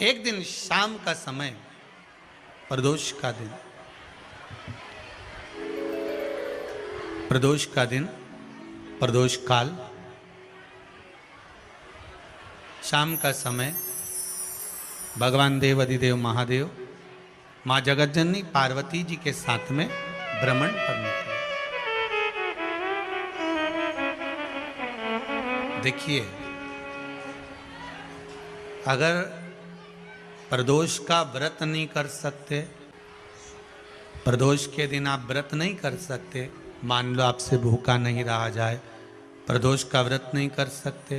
एक दिन शाम का समय, प्रदोष का दिन, प्रदोष का दिन, प्रदोष काल, शाम का समय, भगवान देव अधिदेव महादेव माँ जगतजननी पार्वती जी के साथ में भ्रमण पर निकले। देखिए, अगर प्रदोष का व्रत नहीं कर सकते, प्रदोष के दिन आप व्रत नहीं कर सकते, मान लो आपसे भूखा नहीं रहा जाए, प्रदोष का व्रत नहीं कर सकते,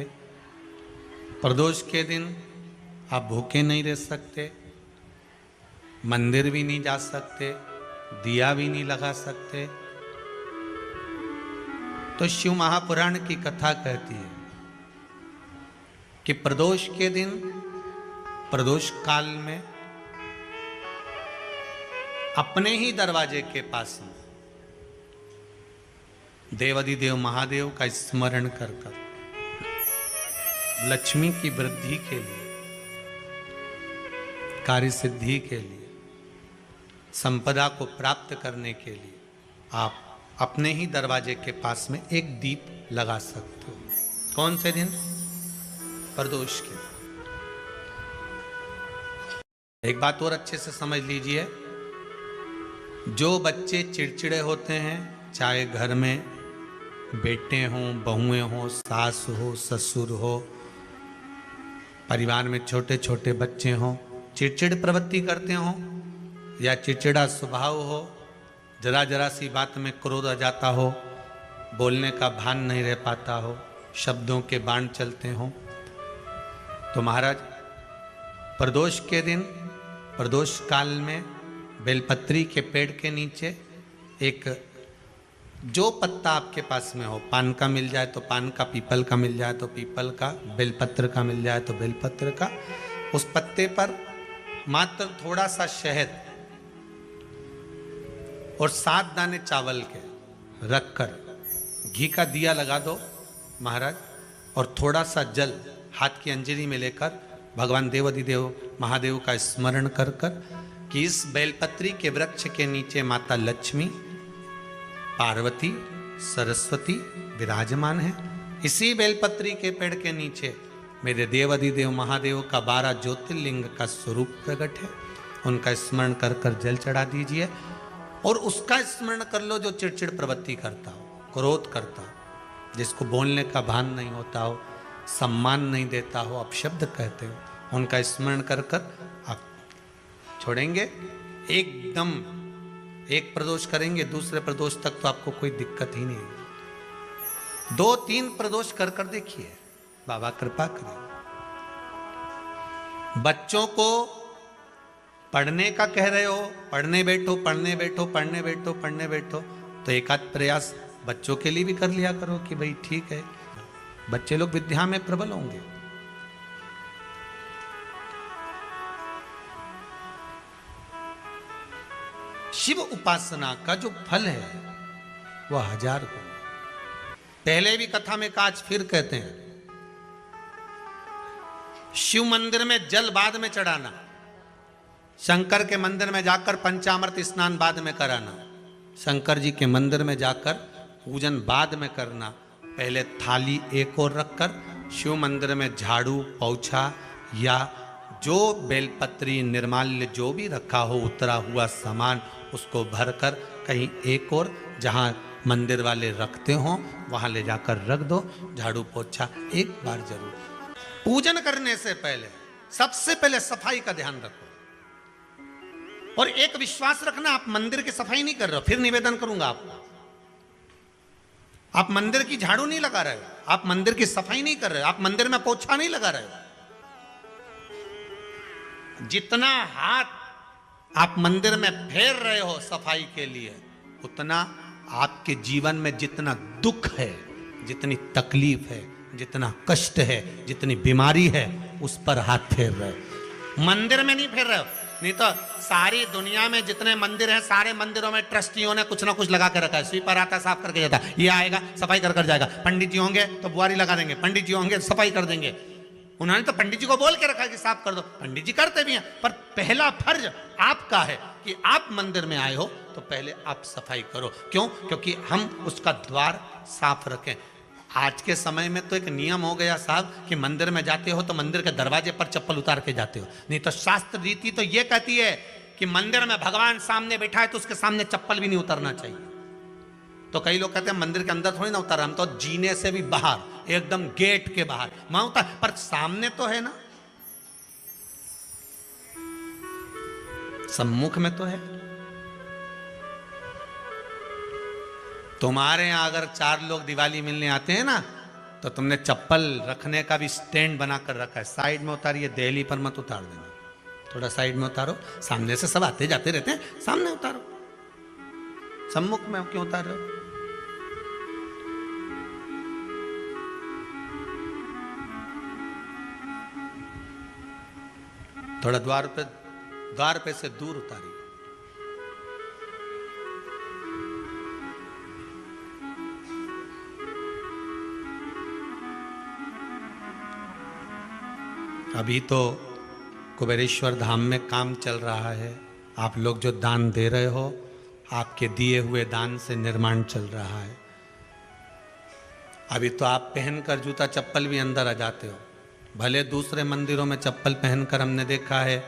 प्रदोष के दिन आप भूखे नहीं रह सकते, मंदिर भी नहीं जा सकते, दिया भी नहीं लगा सकते, तो शिव महापुराण की कथा कहती है कि प्रदोष के दिन, प्रदोष काल में अपने ही दरवाजे के पास में देवाधिदेव महादेव का स्मरण कर कर लक्ष्मी की वृद्धि के लिए, कार्य सिद्धि के लिए, संपदा को प्राप्त करने के लिए आप अपने ही दरवाजे के पास में एक दीप लगा सकते हो। कौन से दिन? प्रदोष के। एक बात और अच्छे से समझ लीजिए, जो बच्चे चिड़चिड़े होते हैं, चाहे घर में बेटे हों, बहुएं हों, सास हो, ससुर हो, परिवार में छोटे छोटे बच्चे हों, चिड़चिड़ प्रवृत्ति करते हों या चिड़चिड़ा स्वभाव हो, जरा जरा सी बात में क्रोध आ जाता हो, बोलने का भान नहीं रह पाता हो, शब्दों के बाण चलते हों, तो महाराज प्रदोष के दिन, प्रदोष काल में बेलपत्री के पेड़ के नीचे एक, जो पत्ता आपके पास में हो, पान का मिल जाए तो पान का, पीपल का मिल जाए तो पीपल का, बेलपत्र का मिल जाए तो बेलपत्र का, उस पत्ते पर मात्र थोड़ा सा शहद और 7 दाने चावल के रखकर घी का दिया लगा दो महाराज, और थोड़ा सा जल हाथ की अंजलि में लेकर भगवान देवाधिदेव महादेव का स्मरण कर कर कि इस बेलपत्री के वृक्ष के नीचे माता लक्ष्मी, पार्वती, सरस्वती विराजमान है। इसी बेलपत्री के पेड़ के नीचे मेरे देवाधिदेव महादेव का 12 ज्योतिर्लिंग का स्वरूप प्रकट है। उनका स्मरण कर कर जल चढ़ा दीजिए और उसका स्मरण कर लो जो चिड़चिड़ प्रवृत्ति करता हो, क्रोध करता हो, जिसको बोलने का भान नहीं होता हो, सम्मान नहीं देता हो, अपशब्द कहते हो, उनका स्मरण कर कर आप छोड़ेंगे। एकदम एक प्रदोष करेंगे, दूसरे प्रदोष तक तो आपको कोई दिक्कत ही नहीं। 2-3 प्रदोष कर कर देखिए, बाबा कृपा करें। बच्चों को पढ़ने का कह रहे हो, पढ़ने बैठो, पढ़ने बैठो, पढ़ने बैठो, पढ़ने बैठो, तो एक आध प्रयास बच्चों के लिए भी कर लिया करो कि भाई ठीक है, बच्चे लोग विद्या में प्रबल होंगे। शिव उपासना का जो फल है वह 1000 गुना। पहले भी कथा में कहा, आज फिर कहते हैं, शिव मंदिर में जल बाद में चढ़ाना, शंकर के मंदिर में जाकर पंचामृत स्नान बाद में कराना, शंकर जी के मंदिर में जाकर पूजन बाद में करना, पहले थाली एक और रखकर शिव मंदिर में झाड़ू, पोछा या जो बेलपत्री, निर्माल्य जो भी रखा हो, उतरा हुआ सामान, उसको भरकर कहीं एक और जहाँ मंदिर वाले रखते हों वहाँ ले जाकर रख दो। झाड़ू पोछा एक बार जरूर। पूजन करने से पहले सबसे पहले सफाई का ध्यान रखो, और एक विश्वास रखना, आप मंदिर की सफाई नहीं कर रहे हो, फिर निवेदन करूंगा आपको, आप मंदिर की झाड़ू नहीं लगा रहे हो, आप मंदिर की सफाई नहीं कर रहे हो, आप मंदिर में पोछा नहीं लगा रहे हो। जितना हाथ आप मंदिर में फेर रहे हो सफाई के लिए, उतना आपके जीवन में जितना दुख है, जितनी तकलीफ है, जितना कष्ट है, जितनी बीमारी है, उस पर हाथ फेर रहे हो, मंदिर में नहीं फेर रहे हो। नहीं तो सारी दुनिया में जितने मंदिर हैं, सारे मंदिरों में ट्रस्टियों ने कुछ ना कुछ लगा के रखा है। स्वीपर आता है, साफ करके जाता है, ये आएगा सफाई कर कर जाएगा, पंडित जी होंगे तो बुआरी लगा देंगे, पंडित जी होंगे सफाई कर देंगे, उन्होंने तो पंडित जी को बोल के रखा कि साफ कर दो, पंडित जी करते भी हैं, पर पहला फर्ज आपका है कि आप मंदिर में आए हो तो पहले आप सफाई करो। क्यों? क्योंकि हम उसका द्वार साफ रखें। आज के समय में तो एक नियम हो गया साहब कि मंदिर में जाते हो तो मंदिर के दरवाजे पर चप्पल उतार के जाते हो, नहीं तो शास्त्र रीति तो ये कहती है कि मंदिर में भगवान सामने बैठा है तो उसके सामने चप्पल भी नहीं उतरना चाहिए। तो कई लोग कहते हैं मंदिर के अंदर थोड़ी ना उतार, हम तो जीने से भी बाहर, एकदम गेट के बाहर वहां उतार, पर सामने तो है ना, सम्मुख में तो है। तुम्हारे यहां अगर 4 लोग दिवाली मिलने आते हैं ना तो तुमने चप्पल रखने का भी स्टैंड बनाकर रखा है, साइड में उतारिए, देहली पर मत उतार देना, थोड़ा साइड में उतारो। सामने से सब आते जाते रहते हैं, सामने उतारो, सम्मुख में क्यों उतार रहे हो? थोड़ा द्वार पे से दूर उतारिए। अभी तो कुबेरेश्वर धाम में काम चल रहा है, आप लोग जो दान दे रहे हो, आपके दिए हुए दान से निर्माण चल रहा है। अभी तो आप पहनकर जूता चप्पल भी अंदर आ जाते हो, भले दूसरे मंदिरों में चप्पल पहनकर हमने देखा है,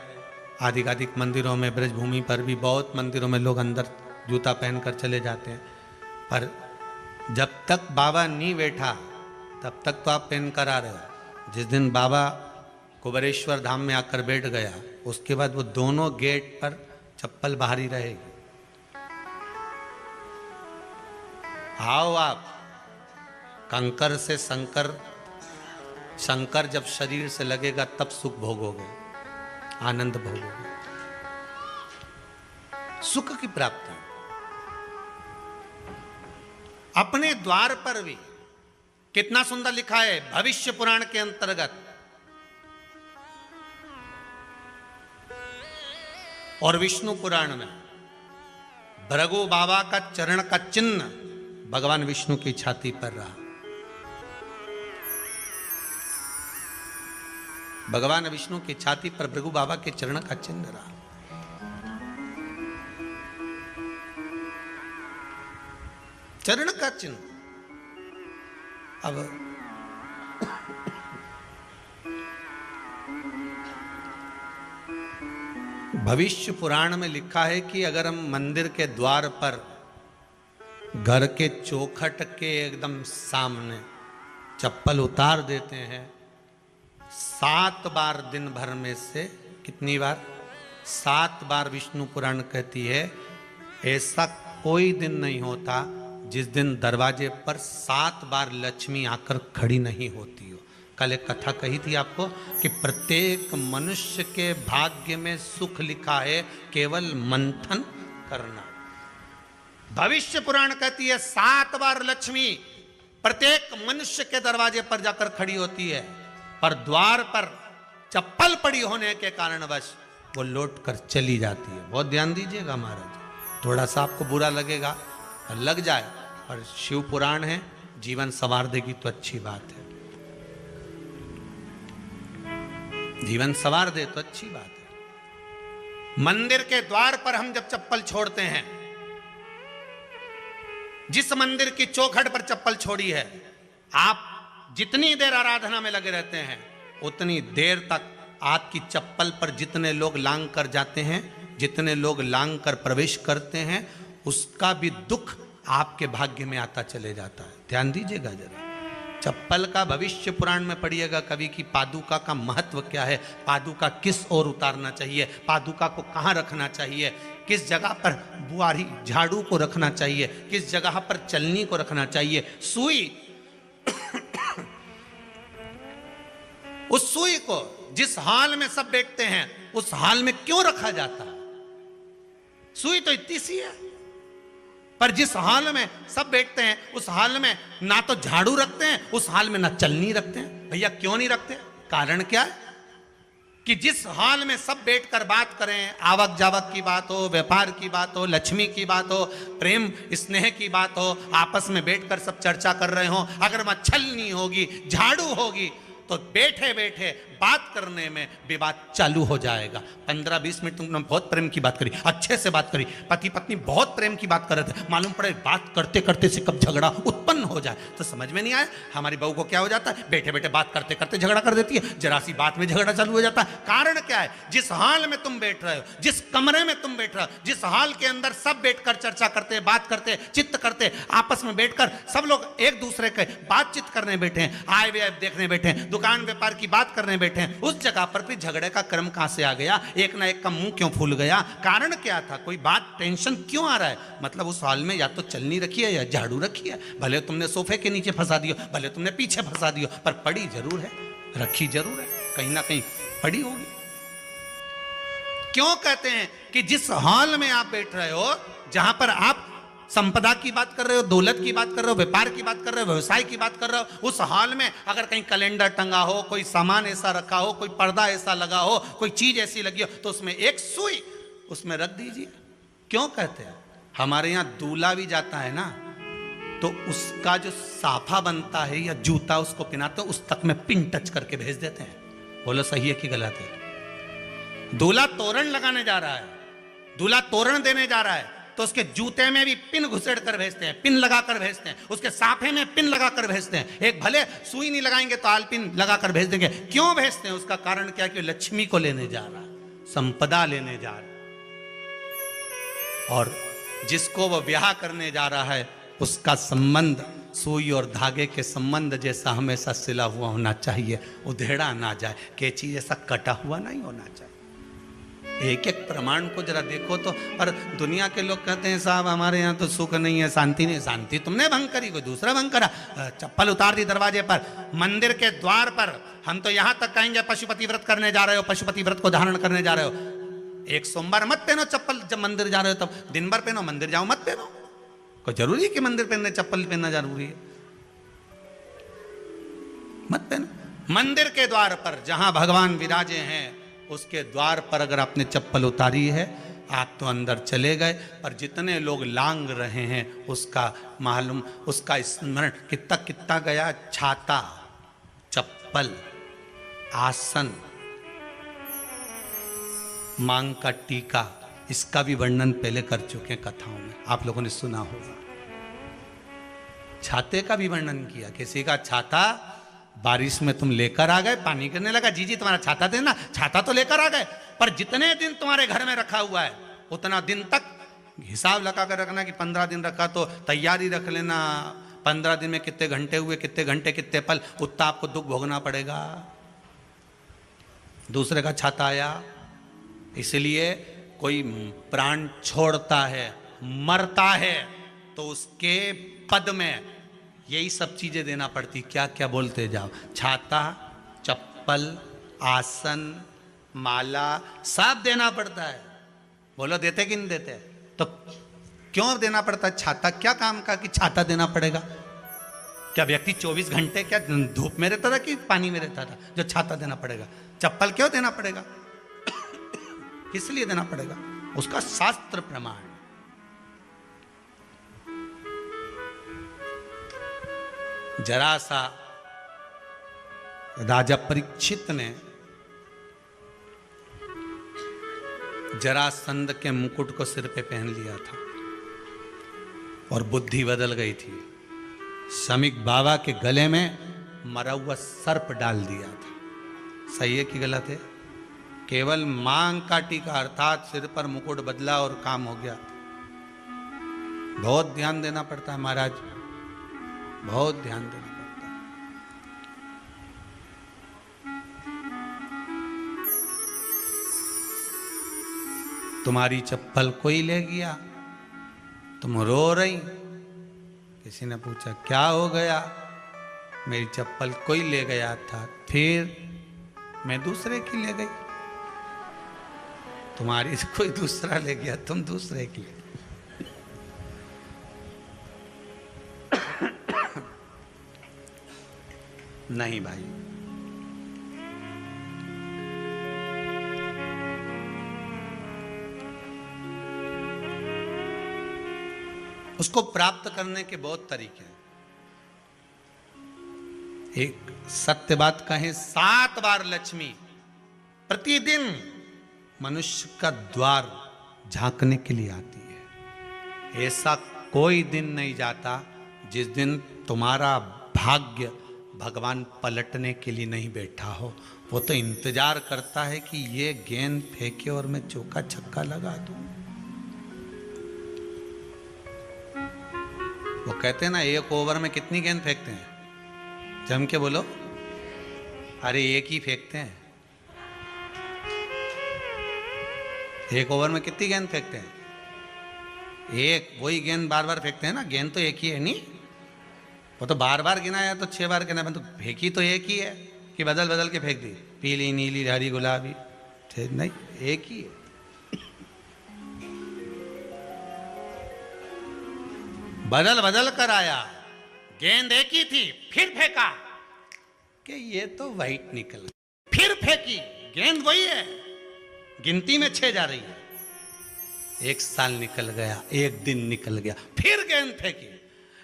आधिकाधिक मंदिरों में, ब्रजभूमि पर भी बहुत मंदिरों में लोग अंदर जूता पहनकर चले जाते हैं, पर जब तक बाबा नहीं बैठा तब तक तो आप पहनकर आ रहे हो। जिस दिन बाबा कुबेरेश्वर धाम में आकर बैठ गया उसके बाद वो दोनों गेट पर चप्पल बाहर ही रहेगी। आओ आप, कंकर से शंकर जब शरीर से लगेगा तब सुख भोगोगे, आनंद भोगोगे, सुख की प्राप्ति। अपने द्वार पर भी कितना सुंदर लिखा है भविष्य पुराण के अंतर्गत, और विष्णु पुराण में भृगु बाबा का चरण का चिन्ह भगवान विष्णु की छाती पर रहा। भगवान विष्णु की छाती पर भृगु बाबा के चरण का चिन्ह रहा। चरण का चिन्ह। अब भविष्य पुराण में लिखा है कि अगर हम मंदिर के द्वार पर घर के चौखट के एकदम सामने चप्पल उतार देते हैं 7 बार दिन भर में से, कितनी बार? 7 बार विष्णु पुराण कहती है ऐसा कोई दिन नहीं होता जिस दिन दरवाजे पर 7 बार लक्ष्मी आकर खड़ी नहीं होती हो। कल एक कथा कही थी आपको कि प्रत्येक मनुष्य के भाग्य में सुख लिखा है, केवल मंथन करना। भविष्य पुराण कहती है 7 बार लक्ष्मी प्रत्येक मनुष्य के दरवाजे पर जाकर खड़ी होती है, पर द्वार पर चप्पल पड़ी होने के कारणवश वो लौट कर चली जाती है। बहुत ध्यान दीजिएगा महाराज, थोड़ा सा आपको बुरा लगेगा, लग जाए, पर शिव पुराण है, जीवन संवार देगी तो अच्छी बात है, जीवन संवार दे तो अच्छी बात है। मंदिर के द्वार पर हम जब चप्पल छोड़ते हैं, जिस मंदिर की चौखट पर चप्पल छोड़ी है, आप जितनी देर आराधना में लगे रहते हैं उतनी देर तक आपकी चप्पल पर जितने लोग लांग कर जाते हैं, जितने लोग लांग कर प्रवेश करते हैं, उसका भी दुख आपके भाग्य में आता चले जाता है। ध्यान दीजिएगा जरा, चप्पल का भविष्य पुराण में पढ़िएगा कवि की पादुका का महत्व क्या है, पादुका किस ओर उतारना चाहिए, पादुका को कहाँ रखना चाहिए, किस जगह पर बुआरी झाड़ू को रखना चाहिए, किस जगह पर चलनी को रखना चाहिए, सुई उस सुई को जिस हाल में सब बैठते हैं उस हाल में क्यों रखा जाता है? सुई तो इतनी सी है, पर जिस हाल में सब बैठते हैं उस हाल में ना तो झाड़ू रखते हैं, उस हाल में ना चलनी रखते हैं। भैया क्यों नहीं रखते? कारण क्या है कि जिस हाल में सब बैठकर बात करें, आवक जावक की बात हो, व्यापार की बात हो, लक्ष्मी की बात हो, प्रेम स्नेह की बात हो, आपस में बैठकर सब चर्चा कर रहे हो, अगर वहां छलनी होगी, झाड़ू होगी, तो बैठे बैठे बात करने में विवाद चालू हो जाएगा। 15-20 मिनट तुमने बहुत प्रेम की बात करी, अच्छे से बात करी, पति पत्नी बहुत प्रेम की बात कर रहे थे, मालूम पड़े बात करते करते से कब झगड़ा उत्पन्न हो जाए तो समझ में नहीं आया। हमारी बहू को क्या हो जाता है, बैठे बैठे बात करते करते झगड़ा कर देती है, जरा सी बात में झगड़ा चालू हो जाता है। कारण क्या है, जिस हाल में तुम बैठ रहे हो, जिस कमरे में तुम बैठ रहे हो, जिस हाल के अंदर सब बैठकर चर्चा करते, बात करते, चित्त करते, आपस में बैठकर सब लोग एक दूसरे के बातचीत करने बैठे हैं, आय व्यय देखने बैठे हैं, दुकान व्यापार की बात करने बैठे हैं, उस जगह पर भी झगड़े का क्रम कहां से आ गया, एक ना एक का मुंह क्यों फूल गया, कारण क्या था, कोई बात टेंशन क्यों आ रहा है, मतलब उस हाल में या तो चलनी रखी है या झाड़ू रखी है, भले तुमने सोफे के नीचे फंसा दियो, भले तुमने पीछे फंसा दियो, पर पड़ी जरूर है, रखी जरूर है, कहीं ना कहीं पड़ी होगी। क्यों कहते हैं कि जिस हाल में आप बैठ रहे हो, जहां पर आप संपदा की बात कर रहे हो, दौलत की बात कर रहे हो, व्यापार की बात कर रहे हो, व्यवसाय की बात कर रहे हो, उस हाल में अगर कहीं कैलेंडर टंगा हो, कोई सामान ऐसा रखा हो, कोई पर्दा ऐसा लगा हो, कोई चीज ऐसी लगी हो, तो उसमें एक सुई उसमें रख दीजिए। क्यों कहते हैं, हमारे यहां दूल्हा भी जाता है ना, तो उसका जो साफा बनता है या जूता उसको पहनाते हैं, उस तक में पिन टच करके भेज देते हैं। बोलो सही है कि गलत है? दूल्हा तोरण लगाने जा रहा है, दूल्हा तोरण देने जा रहा है, तो उसके जूते में भी पिन घुसेड़ कर भेजते हैं, पिन लगाकर भेजते हैं, उसके साफे में पिन लगाकर भेजते हैं। एक भले सुई नहीं लगाएंगे तो आलपिन लगाकर भेज देंगे। क्यों भेजते हैं, उसका कारण क्या, कि लक्ष्मी को लेने जा रहा है, संपदा लेने जा रहा है, और जिसको वो ब्याह करने जा रहा है उसका संबंध सुई और धागे के संबंध जैसा हमेशा सिला हुआ होना चाहिए, उधेड़ा ना जाए, कैंची जैसा कटा हुआ नहीं होना चाहिए। एक एक प्रमाण को जरा देखो तो। पर दुनिया के लोग कहते हैं साहब हमारे यहाँ तो सुख नहीं है, शांति नहीं। शांति तुमने भंग करी, कोई दूसरा भंग करा। चप्पल उतार दी दरवाजे पर, मंदिर के द्वार पर। हम तो यहाँ तक कहेंगे पशुपति व्रत करने जा रहे हो, पशुपति व्रत को धारण करने जा रहे हो, एक सोमवार मत पहनो चप्पल, जब मंदिर जा रहे हो तब दिन भर पहनो, मंदिर जाओ मत पहनो। कोई जरूरी है कि मंदिर पहनने चप्पल पहनना जरूरी है? मत पहनो। मंदिर के द्वार पर जहां भगवान विराजे हैं उसके द्वार पर अगर आपने चप्पल उतारी है, आप तो अंदर चले गए, पर जितने लोग लांग रहे हैं उसका मालूम, उसका स्मरण कितना कितना गया। छाता, चप्पल, आसन, मांग का टीका, इसका भी वर्णन पहले कर चुके हैं कथाओं में, आप लोगों ने सुना होगा। छाते का भी वर्णन किया, किसी का छाता बारिश में तुम लेकर आ गए, पानी गिरने लगा, जी जी तुम्हारा छाता देना, छाता तो लेकर आ गए, पर जितने दिन तुम्हारे घर में रखा हुआ है उतना दिन तक हिसाब लगा कर रखना कि 15 दिन रखा तो तैयारी रख लेना, 15 दिन में कितने घंटे हुए, कितने घंटे कितने पल, उतना आपको दुख भोगना पड़ेगा। दूसरे का छाता आया, इसलिए कोई प्राण छोड़ता है, मरता है, तो उसके पद में यही सब चीजें देना पड़ती। क्या क्या बोलते जाओ, छाता, चप्पल, आसन, माला, सब देना पड़ता है। बोलो देते कि नहीं देते? तो क्यों देना पड़ता है छाता? क्या काम का कि छाता देना पड़ेगा? क्या व्यक्ति 24 घंटे क्या धूप में रहता था कि पानी में रहता था जो छाता देना पड़ेगा? चप्पल क्यों देना पड़ेगा? किस लिए देना पड़ेगा? उसका शास्त्र प्रमाण। जरा सा राजा परीक्षित ने जरासंध के मुकुट को सिर पे पहन लिया था और बुद्धि बदल गई थी। शमीक बाबा के गले में मरा हुआ सर्प डाल दिया था। सही है कि गलत है? केवल मांग का टीका अर्थात सिर पर मुकुट बदला और काम हो गया। बहुत ध्यान देना पड़ता है महाराज, बहुत ध्यान देना पड़ता है। तुम्हारी चप्पल कोई ले गया, तुम रो रही, किसी ने पूछा क्या हो गया? मेरी चप्पल कोई ले गया था, फिर मैं दूसरे की ले गई। तुम्हारी से कोई दूसरा ले गया, तुम दूसरे की ले गई। नहीं भाई, उसको प्राप्त करने के बहुत तरीके हैं। एक सत्य बात कहें, 7 बार लक्ष्मी प्रतिदिन मनुष्य का द्वार झांकने के लिए आती है। ऐसा कोई दिन नहीं जाता जिस दिन तुम्हारा भाग्य भगवान पलटने के लिए नहीं बैठा हो। वो तो इंतजार करता है कि ये गेंद फेंके और मैं चौका छक्का लगा दूं। वो कहते हैं ना, एक ओवर में कितनी गेंद फेंकते हैं? जम के बोलो। अरे एक ही फेंकते हैं। एक ओवर में कितनी गेंद फेंकते हैं? एक। वही गेंद बार बार फेंकते हैं ना। गेंद तो एक ही है नहीं, वो तो बार बार गिना है तो 6 बार गिना, तो फेंकी तो एक ही है कि बदल बदल के फेंक दी, पीली नीली हरी गुलाबी? नहीं, एक ही है। बदल बदल कर आया, गेंद एक ही थी, फिर फेंका कि ये तो वाइट निकल, फिर फेंकी, गेंद वही है, गिनती में 6 जा रही है। 1 साल निकल गया, 1 दिन निकल गया, फिर गेंद फेंकी।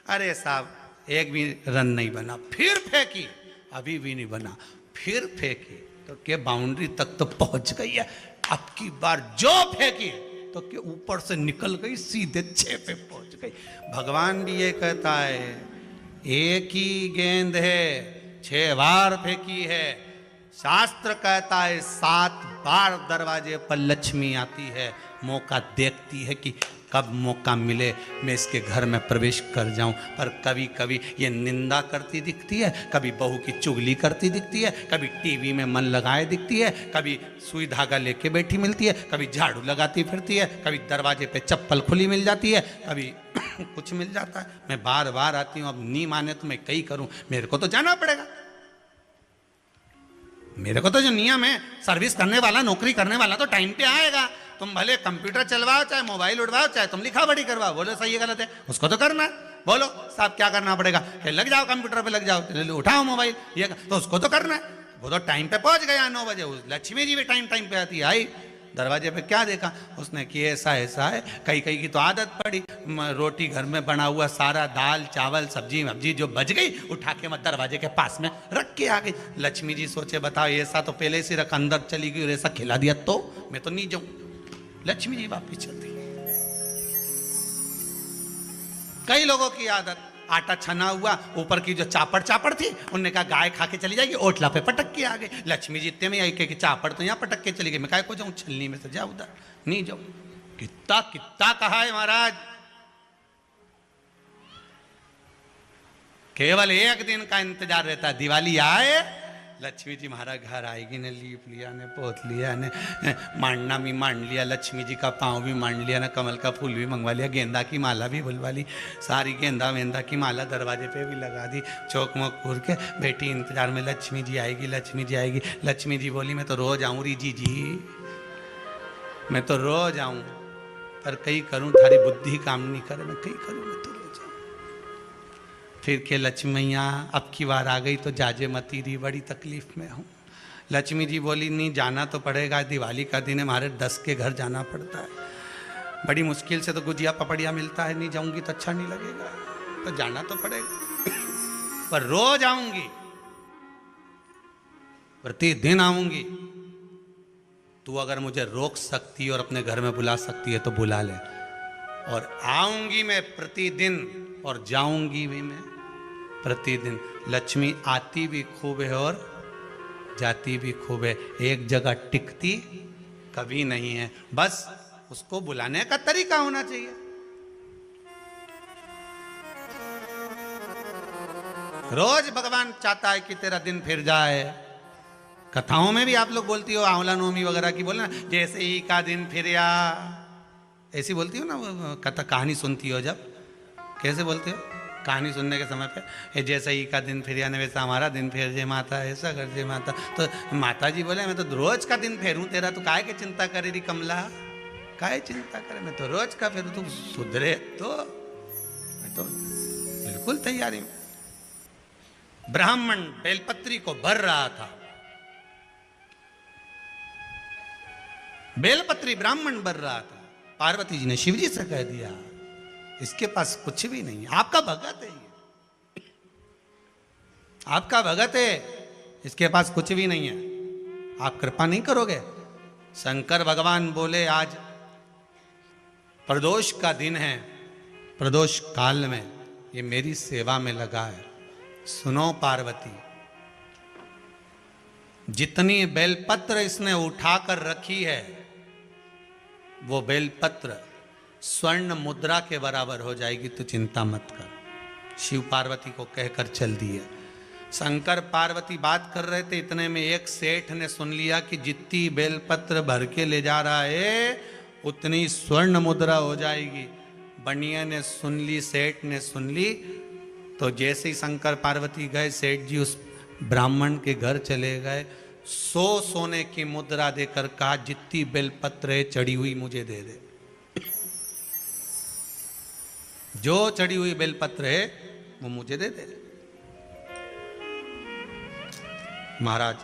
अरे साहब, एक भी रन नहीं बना। फिर फेंकी, अभी भी नहीं बना। फिर फेंकी तो के बाउंड्री तक तो पहुंच गई है। अब की बार जो फेंकी तो के ऊपर से निकल गई, सीधे 6 पे पहुंच गई। भगवान भी ये कहता है, एक ही गेंद है, 6 बार फेंकी है। शास्त्र कहता है 7 बार दरवाजे पर लक्ष्मी आती है, मौका देखती है कि कब मौका मिले मैं इसके घर में प्रवेश कर जाऊं। पर कभी कभी ये निंदा करती दिखती है, कभी बहू की चुगली करती दिखती है, कभी टीवी में मन लगाए दिखती है, कभी सुई धागा लेके बैठी मिलती है, कभी झाड़ू लगाती फिरती है, कभी दरवाजे पे चप्पल खुली मिल जाती है, कभी कुछ मिल जाता है। मैं बार बार आती हूँ, अब नहीं माने तो मैं कई करूँ, मेरे को तो जाना पड़ेगा। मेरे को तो जो नियम है, सर्विस करने वाला, नौकरी करने वाला तो टाइम पे आएगा। तुम भले कंप्यूटर चलवाओ, चाहे मोबाइल उड़वाओ, चाहे तुम लिखा पढ़ी करवाओ, बोलो सही है गलत है, उसको तो करना है। बोलो साहब क्या करना पड़ेगा? लग जाओ कंप्यूटर पे, लग जाओ, उठाओ मोबाइल, ये तो उसको तो करना है। वो तो टाइम पे पहुंच गया 9 बजे। लक्ष्मी जी भी टाइम पे आती है। आई दरवाजे पे क्या देखा उसने कि ऐसा ऐसा है। कई कई की तो आदत पड़ी, रोटी घर में बना हुआ सारा दाल चावल सब्जी वब्जी जो बच गई, उठा के मैं दरवाजे के पास में रख के आ गई। लक्ष्मी जी सोचे बताओ, ऐसा तो पहले से रख, अंदर चली गई और ऐसा खिला दिया तो मैं तो नहीं जाऊं। लक्ष्मी जी वापिस चलती। कई लोगों की आदत, आटा छना हुआ, ऊपर की जो चापड़ थी, उनने कहा गाय खा के चली जाएगी, ओटला पे पटक के आ गए। लक्ष्मी जी इतने में आई कि चापड़ तो यहाँ पटक के चली गई, मैं काय को जाऊं, छलनी में से जा उधर, नहीं जाऊं। कितना कितना कहा है महाराज, केवल एक दिन का इंतजार रहता है, दिवाली आए लक्ष्मी जी महाराज घर आएगी ने, लीप लिया ने, पोत लिया ने, मांडना भी मांड लिया, लक्ष्मी जी का पाँव भी मांड लिया ना, कमल का फूल भी मंगवा लिया, गेंदा की माला भी बुलवा ली, सारी गेंदा वेंदा की माला दरवाजे पे भी लगा दी, चौक मोक पूर के बेटी इंतजार में, लक्ष्मी जी आएगी, लक्ष्मी जी आएगी। लक्ष्मी जी बोली मैं तो रोज आऊँ री जी, मैं तो रोज आऊँ, पर कई करूँ थारी बुद्धि काम नहीं करे, मैं कई करूँ, मैं तो रोज आऊँ। फिर के लक्ष्मी मैया अब की बार आ गई तो जाजे मती रही, बड़ी तकलीफ में हूँ। लक्ष्मी जी बोली नहीं जाना तो पड़ेगा, दिवाली का दिन है, हमारे 10 के घर जाना पड़ता है, बड़ी मुश्किल से तो गुजिया पपड़िया मिलता है, नहीं जाऊंगी तो अच्छा नहीं लगेगा, तो जाना तो पड़ेगा, पर रोज आऊंगी, प्रतिदिन आऊंगी। तू अगर मुझे रोक सकती है और अपने घर में बुला सकती है तो बुला ले, और आऊंगी मैं प्रतिदिन और जाऊंगी भी मैं प्रतिदिन। लक्ष्मी आती भी खूब है और जाती भी खूब है, एक जगह टिकती कभी नहीं है, बस उसको बुलाने का तरीका होना चाहिए। रोज भगवान चाहता है कि तेरा दिन फिर जाए। कथाओं में भी आप लोग बोलती हो, आंवला नवमी वगैरह की बोलना, जैसे ही का दिन फिर या, ऐसी बोलती हो ना, कथा कहानी सुनती हो जब, कैसे बोलते हो कहानी सुनने के समय पे, जैसे ही का दिन फिर या, वैसा हमारा दिन फेर जे माता, ऐसा कर जे माता। तो माता जी बोले मैं तो रोज का दिन फेरूं तेरा, तो काहे के चिंता करे रही कमला, काहे चिंता करे, मैं तो रोज का फेरूं, तू सुधरे तो मैं तो बिल्कुल तैयारी में। ब्राह्मण बेलपत्री को भर रहा था, बेलपत्री ब्राह्मण भर रहा था, पार्वती जी ने शिव जी से कह दिया इसके पास कुछ भी नहीं है, आपका भगत है ये। आपका भगत है, इसके पास कुछ भी नहीं है, आप कृपा नहीं करोगे? शंकर भगवान बोले आज प्रदोष का दिन है, प्रदोष काल में ये मेरी सेवा में लगा है। सुनो पार्वती, जितनी बेलपत्र इसने उठाकर रखी है वो बेलपत्र स्वर्ण मुद्रा के बराबर हो जाएगी, तो चिंता मत कर। शिव पार्वती को कहकर चल दिए। शंकर पार्वती बात कर रहे थे, इतने में एक सेठ ने सुन लिया कि जितनी बेलपत्र भर के ले जा रहा है उतनी स्वर्ण मुद्रा हो जाएगी। बनिया ने सुन ली, सेठ ने सुन ली, तो जैसे ही शंकर पार्वती गए, सेठ जी उस ब्राह्मण के घर चले गए, 100 सोने की मुद्रा देकर कहा जितनी बेलपत्र है चढ़ी हुई मुझे दे दे। जो चढ़ी हुई बेलपत्र है वो मुझे दे दे। महाराज